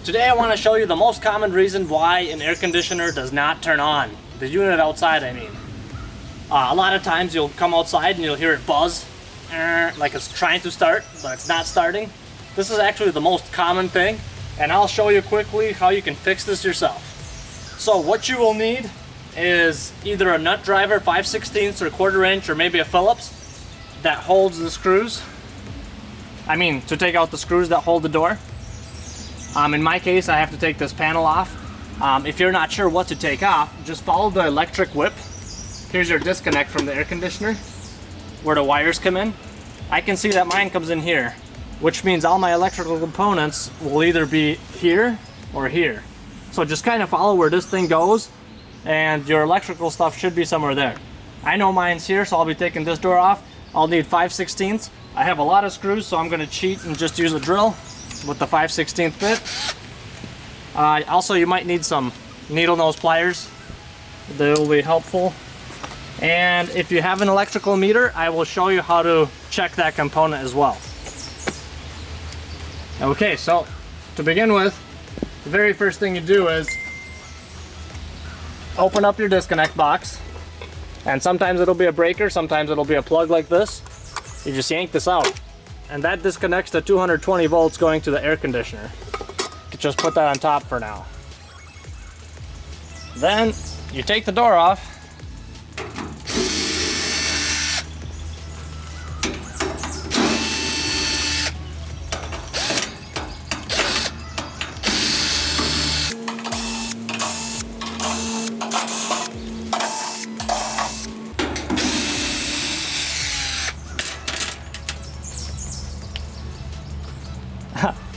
Today I want to show you the most common reason why an air conditioner does not turn on. The unit outside, I mean. A lot of times you'll come outside and you'll hear it buzz, like it's trying to start, but it's not starting. This is actually the most common thing, and I'll show you quickly how you can fix this yourself. So what you will need is either a nut driver, 5/16 or 1/4 inch, or maybe a Phillips that holds the screws. I mean, to take out the screws that hold the door. In my case, I have to take this panel off. If you're not sure what to take off, just follow the electric whip. Here's your disconnect from the air conditioner, where the wires come in. I can see that mine comes in here, which means all my electrical components will either be here or here. So just kind of follow where this thing goes, and your electrical stuff should be somewhere there. I know mine's here, so I'll be taking this door off. I'll need 5/16. I have a lot of screws, so I'm going to cheat and just use a drill with the 5/16 bit. Also, you might need some needle nose pliers. They will be helpful. And if you have an electrical meter, I will show you how to check that component as well. Okay, so to begin with, the very first thing you do is open up your disconnect box. And sometimes it'll be a breaker, sometimes it'll be a plug like this. You just yank this out, and that disconnects to 220 volts going to the air conditioner. Just put that on top for now. Then you take the door off.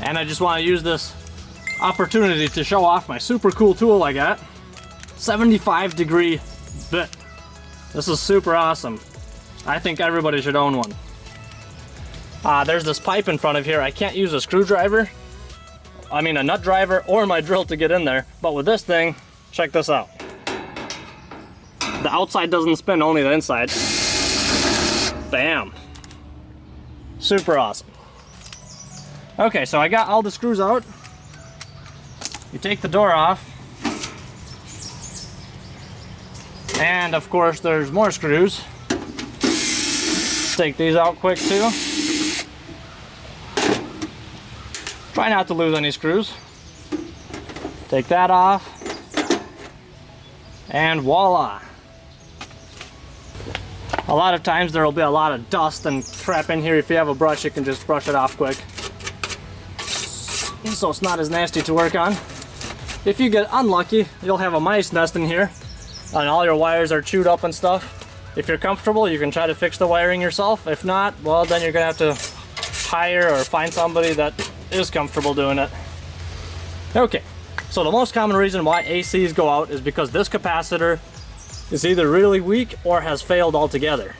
And I just want to use this opportunity to show off my super cool tool I got. 75-degree bit. This is super awesome. I think everybody should own one. There's this pipe in front of here. I can't use a screwdriver, a nut driver, or my drill to get in there. But with this thing, check this out. The outside doesn't spin, only the inside. Bam. Super awesome. Okay, so I got all the screws out. You take the door off. And of course there's more screws. Take these out quick too. Try not to lose any screws. Take that off. And voila. A lot of times there will be a lot of dust and crap in here. If you have a brush, you can just brush it off quick, so it's not as nasty to work on. If you get unlucky, you'll have a mice nest in here and all your wires are chewed up and stuff. If you're comfortable, you can try to fix the wiring yourself. If not, well, then you're gonna have to hire or find somebody that is comfortable doing it. Okay, so the most common reason why ACs go out is because this capacitor is either really weak or has failed altogether.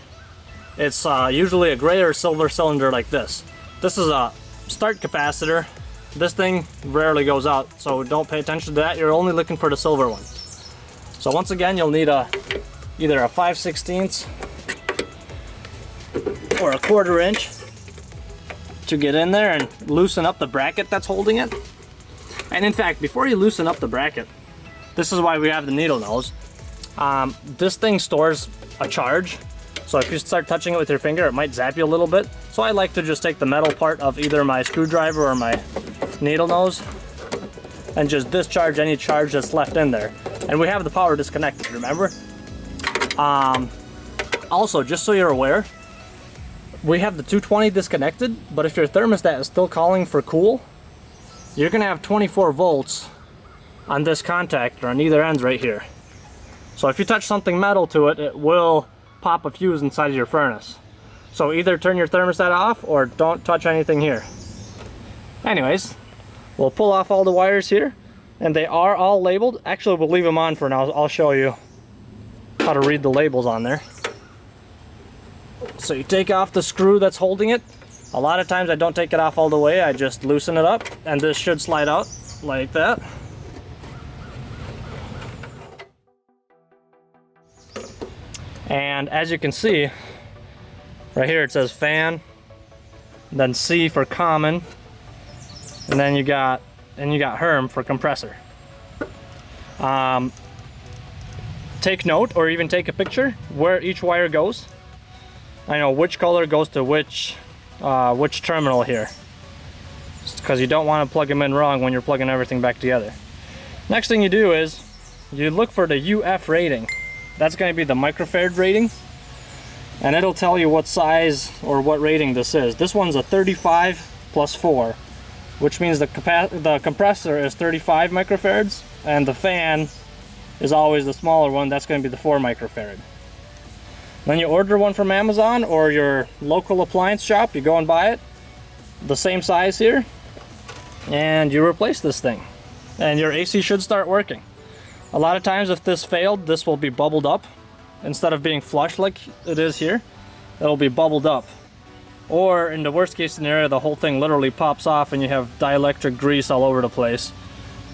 It's usually a gray or silver cylinder like this. This is a start capacitor. This thing rarely goes out, so don't pay attention to that. You're only looking for the silver one. So once again, you'll need either a 5/16 or a 1/4 inch to get in there and loosen up the bracket that's holding it. And in fact, before you loosen up the bracket, this is why we have the needle nose. This thing stores a charge, so if you start touching it with your finger, it might zap you a little bit. So I like to just take the metal part of either my screwdriver or my needle nose and just discharge any charge that's left in there. And we have the power disconnected, remember? Also, just so you're aware, we have the 220 disconnected, but if your thermostat is still calling for cool, you're gonna have 24 volts on this contactor on either ends right here. So if you touch something metal to it, it will pop a fuse inside of your furnace. So either turn your thermostat off or don't touch anything here. Anyways, we'll pull off all the wires here, and they are all labeled. Actually, we'll leave them on for now. I'll show you how to read the labels on there. So you take off the screw that's holding it. A lot of times I don't take it off all the way. I just loosen it up, and this should slide out like that. And as you can see, right here it says fan, then C for common, and then you got and you got Herm for compressor. Take note or even take a picture where each wire goes. I know which color goes to which terminal here, because you don't want to plug them in wrong when you're plugging everything back together. Next thing you do is you look for the UF rating. That's going to be the microfarad rating, and it'll tell you what size or what rating this is. This one's a 35 plus 4, which means the compressor is 35 microfarads, and the fan is always the smaller one. That's going to be the 4 microfarad. Then you order one from Amazon or your local appliance shop. You go and buy it, the same size here, and you replace this thing, and your AC should start working. A lot of times if this failed, this will be bubbled up. Instead of being flush like it is here, it'll be bubbled up. Or in the worst case scenario, the whole thing literally pops off and you have dielectric grease all over the place.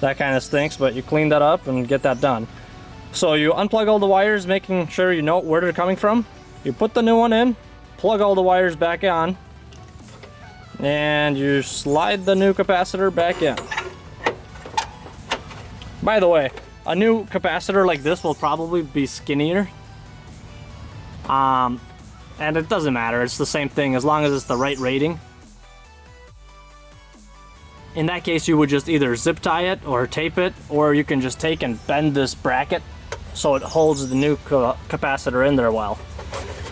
That kind of stinks, but you clean that up and get that done. So you unplug all the wires, making sure you know where they're coming from. You put the new one in, plug all the wires back on, and you slide the new capacitor back in. By the way, a new capacitor like this will probably be skinnier. And it doesn't matter, it's the same thing as long as it's the right rating. In that case, you would just either zip tie it or tape it, or you can just take and bend this bracket so it holds the new capacitor in there well.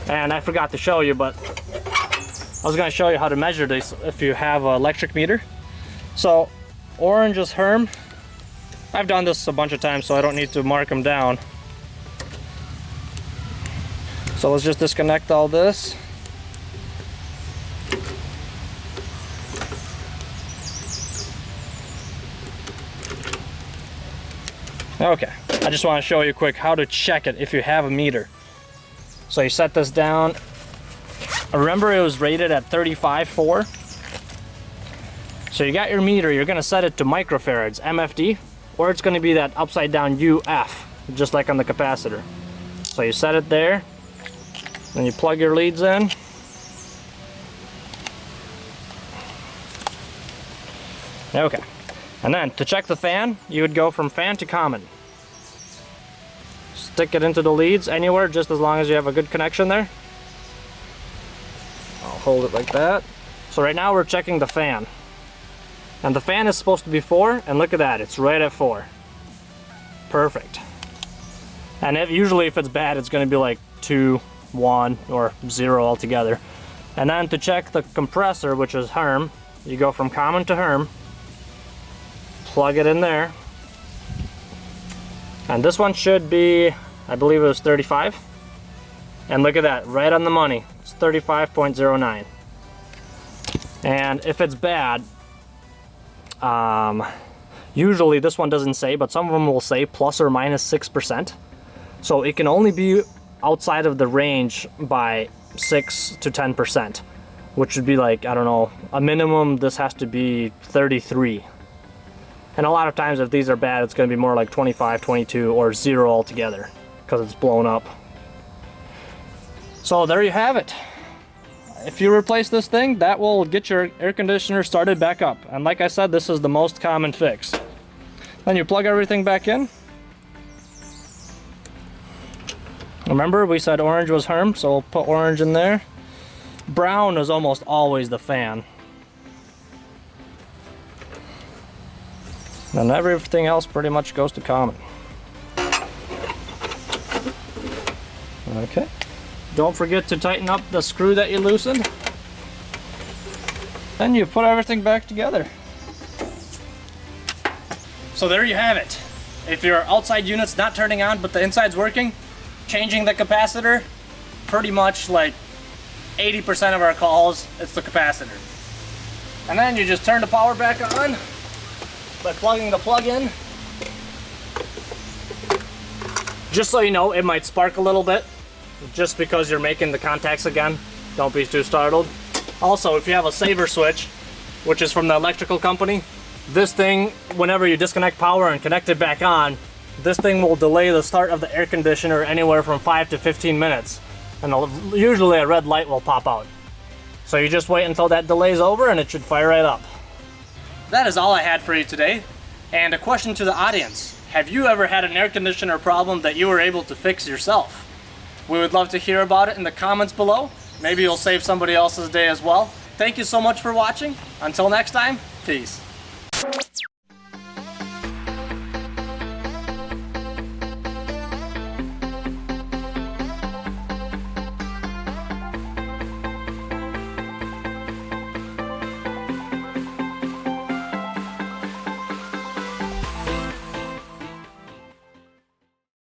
And I forgot to show you, but I was going to show you how to measure this if you have an electric meter. So orange is Herm. I've done this a bunch of times, so I don't need to mark them down. So let's just disconnect all this. Okay, I just want to show you quick how to check it if you have a meter. So you set this down. Remember it was rated at 35.4. So you got your meter, you're going to set it to microfarads, MFD, or it's going to be that upside down UF, just like on the capacitor. So you set it there, then you plug your leads in. Okay, and then to check the fan, you would go from fan to common. Stick it into the leads anywhere, just as long as you have a good connection there. I'll hold it like that. So right now we're checking the fan. And the fan is supposed to be 4, and look at that, it's right at 4. Perfect. And usually if it's bad, it's going to be like 2, 1, or 0 altogether. And then to check the compressor, which is Herm, you go from common to Herm, plug it in there, and this one should be, I believe it was 35, and look at that, right on the money, it's 35.09. And if it's bad, usually this one doesn't say, but some of them will say plus or minus 6%. So it can only be outside of the range by 6 to 10%, which would be like, I don't know, a minimum this has to be 33. And a lot of times if these are bad, it's going to be more like 25, 22, or 0 altogether, because it's blown up. So there you have it. If you replace this thing, that will get your air conditioner started back up. And like I said, this is the most common fix. Then you plug everything back in. Remember, we said orange was Herm, so we'll put orange in there. Brown is almost always the fan. And everything else pretty much goes to common. Okay. Don't forget to tighten up the screw that you loosened. Then you put everything back together. So there you have it. If your outside unit's not turning on but the inside's working, changing the capacitor, pretty much like 80% of our calls, it's the capacitor. And then you just turn the power back on by plugging the plug in. Just so you know, it might spark a little bit just because you're making the contacts again. Don't be too startled. Also, if you have a saver switch, which is from the electrical company, this thing, whenever you disconnect power and connect it back on, this thing will delay the start of the air conditioner anywhere from 5 to 15 minutes. And usually a red light will pop out. So you just wait until that delay's over and it should fire right up. that is all I had for you today. And a question to the audience. Have you ever had an air conditioner problem that you were able to fix yourself? We would love to hear about it in the comments below. Maybe you'll save somebody else's day as well. Thank you so much for watching. Until next time, peace.